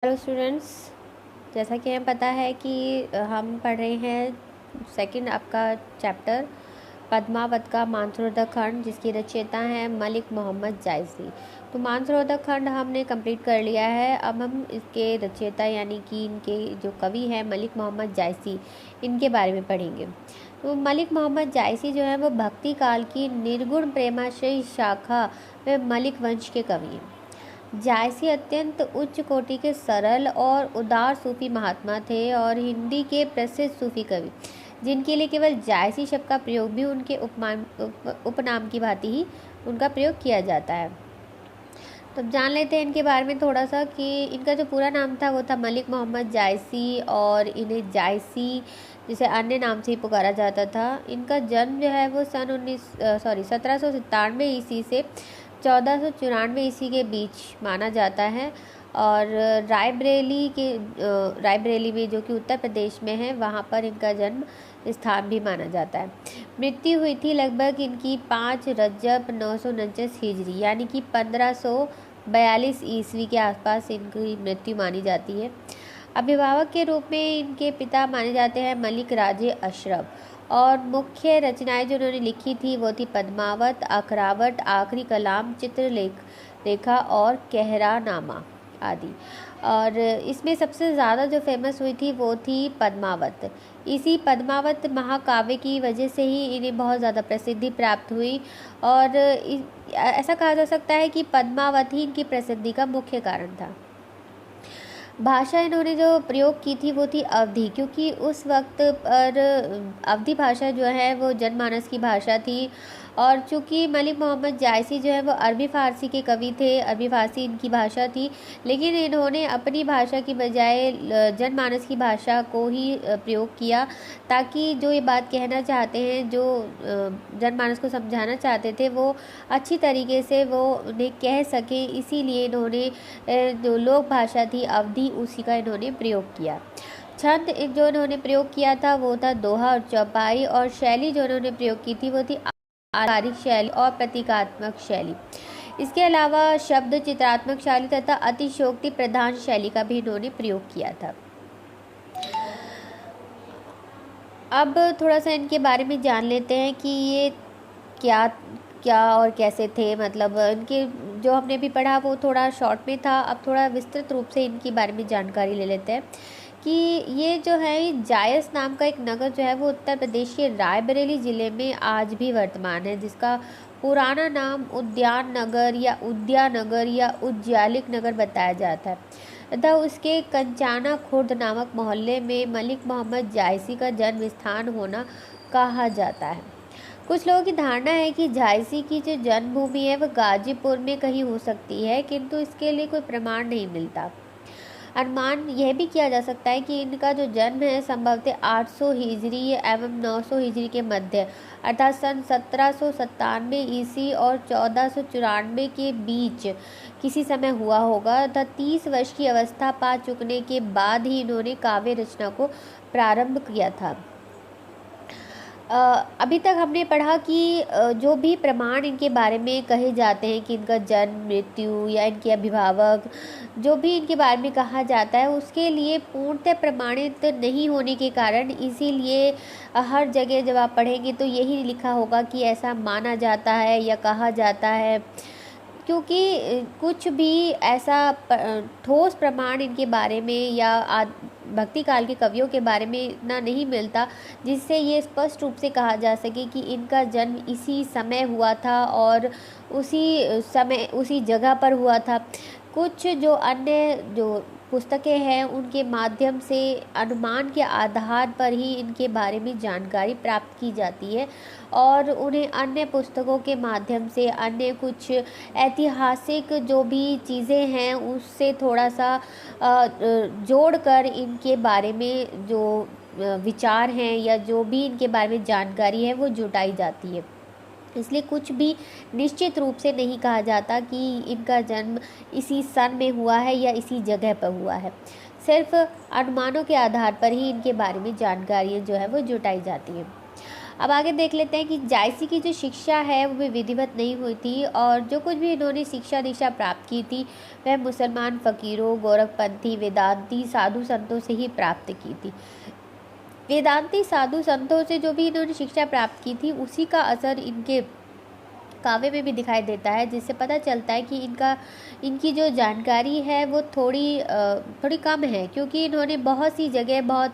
Hello students, जैसा कि हमें पता है कि हम पढ़ रहे हैं सेकंड आपका चैप्टर पद्मावत का मानसरोवर खंड, जिसकी रचयिता हैं मलिक मोहम्मद जायसी। तो मानसरोवर खंड हमने कंप्लीट कर लिया है। अब हम इसके रचयिता यानी कि इनके जो कवि हैं मलिक मोहम्मद जायसी, इनके बारे में पढ़ेंगे। तो मलिक मोहम्मद जायसी जो है वो भक्ति काल की निर्गुण प्रेमाश्रयी शाखा में मलिक वंश के कवि हैं। जायसी अत्यंत उच्च कोटि के सरल और उदार सूफी महात्मा थे और हिंदी के प्रसिद्ध सूफी कवि, जिनके लिए केवल जायसी शब्द का प्रयोग भी उनके उपनाम की भांति ही उनका प्रयोग किया जाता है। तो अब जान लेते हैं इनके बारे में थोड़ा सा कि इनका जो पूरा नाम था वो था मलिक मोहम्मद जायसी, और इन्हें जायसी जिसे अन्य नाम से ही पुकारा जाता था। इनका जन्म जो है वो सन 1797 ईस्वी से 1494 ईस्वी के बीच माना जाता है। और रायबरेली में, जो कि उत्तर प्रदेश में है, वहाँ पर इनका जन्म स्थान भी माना जाता है। मृत्यु हुई थी लगभग इनकी 5 रजब 949 हिजरी यानी कि 1542 ईस्वी के आसपास इनकी मृत्यु मानी जाती है। अभिभावक के रूप में इनके पिता माने जाते हैं मलिक राजे अशरफ, और मुख्य रचनाएं जो उन्होंने लिखी थी वो थी पद्मावत, अखरावट, आखिरी कलाम, रेखा और कहरानामा आदि। और इसमें सबसे ज़्यादा जो फेमस हुई थी वो थी पद्मावत। इसी पद्मावत महाकाव्य की वजह से ही इन्हें बहुत ज़्यादा प्रसिद्धि प्राप्त हुई, और ऐसा कहा जा सकता है कि पद्मावत ही इनकी प्रसिद्धि का मुख्य कारण था। भाषा इन्होंने जो प्रयोग की थी वो थी अवधी, क्योंकि उस वक्त पर अवधी भाषा जो है वो जनमानस की भाषा थी। और चूँकि मलिक मोहम्मद जायसी जो है वो अरबी फ़ारसी के कवि थे, अरबी फ़ारसी इनकी भाषा थी, लेकिन इन्होंने अपनी भाषा की बजाय जनमानस की भाषा को ही प्रयोग किया, ताकि जो ये बात कहना चाहते हैं, जो जनमानस को समझाना चाहते थे, वो अच्छी तरीके से वो उन्हें कह सकें। इसीलिए इन्होंने जो लोक भाषा थी अवधी, उसी का इन्होंने प्रयोग किया। छंद जो इन्होंने प्रयोग किया था वो था दोहा और चौपाई, और शैली जो इन्होंने प्रयोग की थी वो थी आधारिक शैली और प्रतीकात्मक शैली। इसके अलावा शब्द चित्रात्मक शैली तथा अतिशयोक्ति प्रधान शैली का भी इन्होंने प्रयोग किया था। अब थोड़ा सा इनके बारे में जान लेते हैं कि ये क्या क्या और कैसे थे। मतलब इनके जो हमने भी पढ़ा वो थोड़ा शॉर्ट में था, अब थोड़ा विस्तृत रूप से इनके बारे में जानकारी ले लेते हैं कि ये जो है जायस नाम का एक नगर जो है वो उत्तर प्रदेश के रायबरेली ज़िले में आज भी वर्तमान है, जिसका पुराना नाम उद्यान नगर या उद्यानगर या उज्जालिक नगर बताया जाता है, तथा उसके कंचाना खुर्द नामक मोहल्ले में मलिक मोहम्मद जायसी का जन्म स्थान होना कहा जाता है। कुछ लोगों की धारणा है कि जायसी की जो जन्मभूमि है वह गाजीपुर में कहीं हो सकती है, किंतु इसके लिए कोई प्रमाण नहीं मिलता। अनुमान यह भी किया जा सकता है कि इनका जो जन्म है संभवतः 800 हिजरी एवं 900 हिजरी के मध्य, अर्थात सन 1797 ईस्वी और 1494 के बीच किसी समय हुआ होगा, तथा 30 वर्ष की अवस्था पा चुकने के बाद ही इन्होंने काव्य रचना को प्रारंभ किया था। अभी तक हमने पढ़ा कि जो भी प्रमाण इनके बारे में कहे जाते हैं कि इनका जन्म, मृत्यु या इनके अभिभावक, जो भी इनके बारे में कहा जाता है, उसके लिए पूर्णतः प्रमाणित नहीं होने के कारण इसीलिए हर जगह जब आप पढ़ेंगे तो यही लिखा होगा कि ऐसा माना जाता है या कहा जाता है, क्योंकि कुछ भी ऐसा ठोस प्रमाण इनके बारे में या भक्ति काल के कवियों के बारे में इतना नहीं मिलता जिससे ये स्पष्ट रूप से कहा जा सके कि इनका जन्म इसी समय हुआ था और उसी समय उसी जगह पर हुआ था। कुछ जो अन्य जो पुस्तकें हैं उनके माध्यम से अनुमान के आधार पर ही इनके बारे में जानकारी प्राप्त की जाती है, और उन्हें अन्य पुस्तकों के माध्यम से अन्य कुछ ऐतिहासिक जो भी चीज़ें हैं उससे थोड़ा सा जोड़कर इनके बारे में जो विचार हैं या जो भी इनके बारे में जानकारी है वो जुटाई जाती है। इसलिए कुछ भी निश्चित रूप से नहीं कहा जाता कि इनका जन्म इसी सन में हुआ है या इसी जगह पर हुआ है। सिर्फ अनुमानों के आधार पर ही इनके बारे में जानकारियाँ जो है वो जुटाई जाती हैं। अब आगे देख लेते हैं कि जायसी की जो शिक्षा है वो भी विधिवत नहीं हुई थी, और जो कुछ भी इन्होंने शिक्षा दीक्षा प्राप्त की थी वह मुसलमान फ़कीरों, गौरवपंथी, वेदांती साधु संतों से ही प्राप्त की थी। वेदांती साधु संतों से जो भी इन्होंने शिक्षा प्राप्त की थी उसी का असर इनके काव्य में भी दिखाई देता है, जिससे पता चलता है कि इनकी जो जानकारी है वो थोड़ी कम है, क्योंकि इन्होंने बहुत सी जगह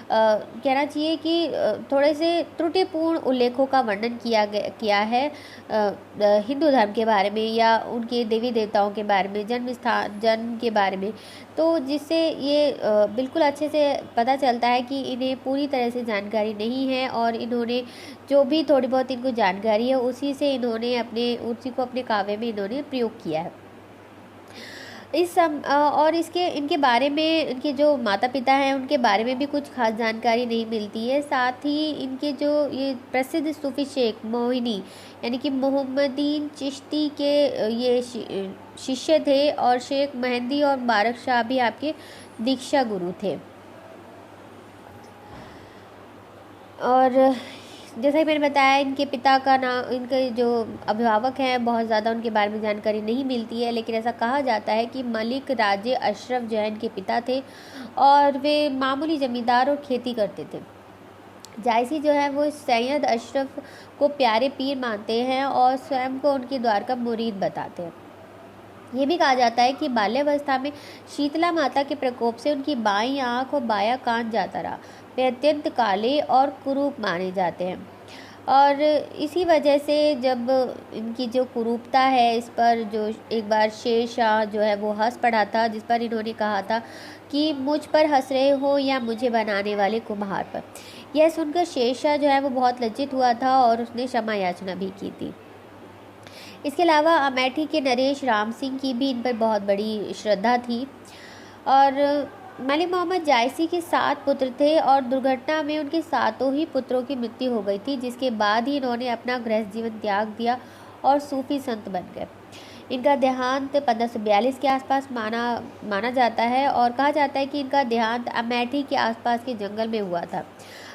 कहना चाहिए कि थोड़े से त्रुटिपूर्ण उल्लेखों का वर्णन किया है हिंदू धर्म के बारे में या उनके देवी देवताओं के बारे में, जन्म के बारे में। तो जिससे ये बिल्कुल अच्छे से पता चलता है कि इन्हें पूरी तरह से जानकारी नहीं है, और इन्होंने जो भी थोड़ी बहुत इनको जानकारी है उसी को अपने काव्य में इन्होंने प्रयोग किया है। और इनके बारे में, इनके जो माता पिता हैं उनके बारे में भी कुछ खास जानकारी नहीं मिलती है। साथ ही इनके जो ये प्रसिद्ध सूफी शेख मोहिनी यानी कि मोहम्मदीन चिश्ती के ये शिष्य थे, और शेख मेहंदी और मुबारक शाह भी आपके दीक्षा गुरु थे। और जैसा कि मैंने बताया, इनके पिता का नाम, इनके जो अभिभावक हैं बहुत ज़्यादा उनके बारे में जानकारी नहीं मिलती है, लेकिन ऐसा कहा जाता है कि मलिक राजे अशरफ जो है इनके पिता थे, और वे मामूली ज़मींदार और खेती करते थे। जायसी जो है वो सैयद अशरफ को प्यारे पीर मानते हैं और स्वयं को उनके द्वार का मुरीद बताते हैं। ये भी कहा जाता है कि बाल्यावस्था में शीतला माता के प्रकोप से उनकी बाईं आँख और बायां कान जाता रहा। वे अत्यंत काले और कुरूप माने जाते हैं, और इसी वजह से जब इनकी जो कुरूपता है इस पर जो एक बार शेर शाह जो है वो हंस पड़ा था, जिस पर इन्होंने कहा था कि मुझ पर हंस रहे हो या मुझे बनाने वाले कुम्हार पर। यह सुनकर शेर शाह जो है वो बहुत लज्जित हुआ था और उसने क्षमा याचना भी की थी। इसके अलावा अमेठी के नरेश राम सिंह की भी इन पर बहुत बड़ी श्रद्धा थी। और मलिक मोहम्मद जायसी के 7 पुत्र थे, और दुर्घटना में उनके 7 ही पुत्रों की मृत्यु हो गई थी, जिसके बाद ही इन्होंने अपना गृहस्थ जीवन त्याग दिया और सूफी संत बन गए। इनका देहांत 1542 के आसपास माना जाता है, और कहा जाता है कि इनका देहांत अमेठी के आसपास के जंगल में हुआ था।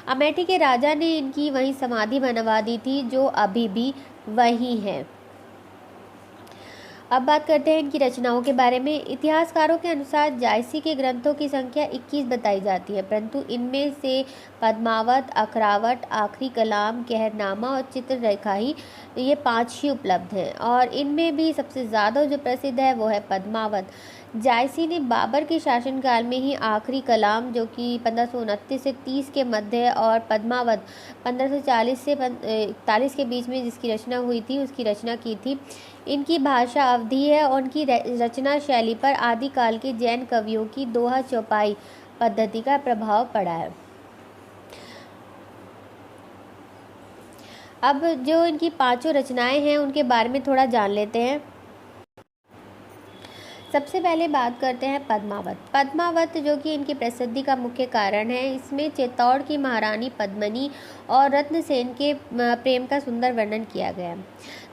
अमेठी के राजा ने इनकी वहीं समाधि बनवा दी थी, जो अभी भी वहीं है। अब बात करते हैं इनकी रचनाओं के बारे में। इतिहासकारों के अनुसार जायसी के ग्रंथों की संख्या 21 बताई जाती है, परंतु इनमें से पद्मावत, अखरावट, आखिरी कलाम, कहरनामा और चित्ररेखा ही ये 5 ही उपलब्ध हैं, और इनमें भी सबसे ज़्यादा जो प्रसिद्ध है वो है पद्मावत। जायसी ने बाबर के शासनकाल में ही आखिरी कलाम, जो कि 1529 से 30 के मध्य, और पद्मावत 1540 से 41 के बीच में जिसकी रचना हुई थी उसकी रचना की थी। इनकी भाषा अवधी है, और उनकी रचना शैली पर आदिकाल के जैन कवियों की दोहा चौपाई पद्धति का प्रभाव पड़ा है। अब जो इनकी 5 रचनाएं हैं उनके बारे में थोड़ा जान लेते हैं। सबसे पहले बात करते हैं पद्मावत। पद्मावत जो कि इनकी प्रसिद्धि का मुख्य कारण है, इसमें चित्तौड़ की महारानी पद्मिनी और रत्नसेन के प्रेम का सुंदर वर्णन किया गया है।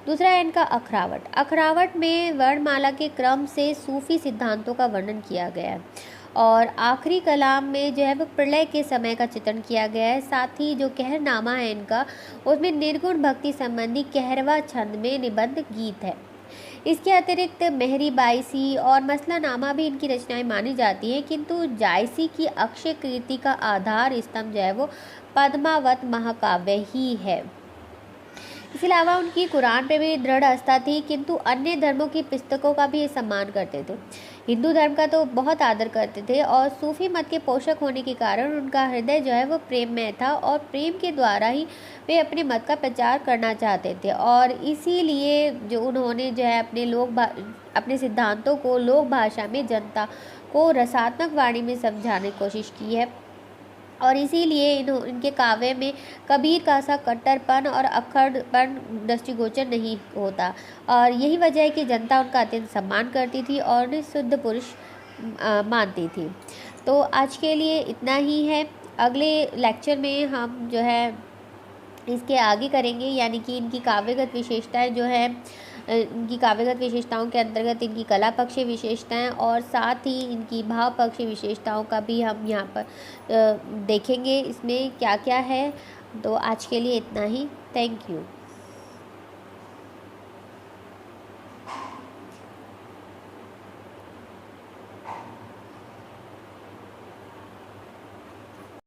दूसरा है इनका अखरावट। अखरावट में वर्णमाला के क्रम से सूफी सिद्धांतों का वर्णन किया गया है, और आखिरी कलाम में जो है वो प्रलय के समय का चित्रण किया गया है। साथ ही जो कहरनामा है इनका, उसमें निर्गुण भक्ति संबंधी कहरवा छंद में निबंध गीत है। इसके अतिरिक्त मेहरी बाईसी और मसलानामा भी इनकी रचनाएं मानी जाती हैं, किंतु जायसी की अक्षय कीर्ति का आधार स्तंभ जो है वो पद्मावत महाकाव्य ही है। इसके अलावा उनकी कुरान पे भी दृढ़ आस्था थी, किंतु अन्य धर्मों की पुस्तकों का भी सम्मान करते थे। हिंदू धर्म का तो बहुत आदर करते थे, और सूफी मत के पोषक होने के कारण उनका हृदय जो है वो प्रेममय था, और प्रेम के द्वारा ही वे अपने मत का प्रचार करना चाहते थे। और इसीलिए जो उन्होंने जो है अपने सिद्धांतों को लोक भाषा में जनता को रसात्मक वाणी में समझाने की कोशिश की है, और इसीलिए इनके काव्य में कबीर का सा कट्टरपन और अक्खड़पन दृष्टिगोचर नहीं होता, और यही वजह है कि जनता उनका अत्यंत सम्मान करती थी और उन्हें शुद्ध पुरुष मानती थी। तो आज के लिए इतना ही है। अगले लेक्चर में हम जो है इसके आगे करेंगे, यानी कि इनकी काव्यगत विशेषताएं जो है, इनकी काव्यगत विशेषताओं के अंतर्गत इनकी कला पक्षीय विशेषताएं और साथ ही इनकी भाव पक्षीय विशेषताओं का भी हम यहाँ पर देखेंगे, इसमें क्या क्या है। तो आज के लिए इतना ही। Thank you.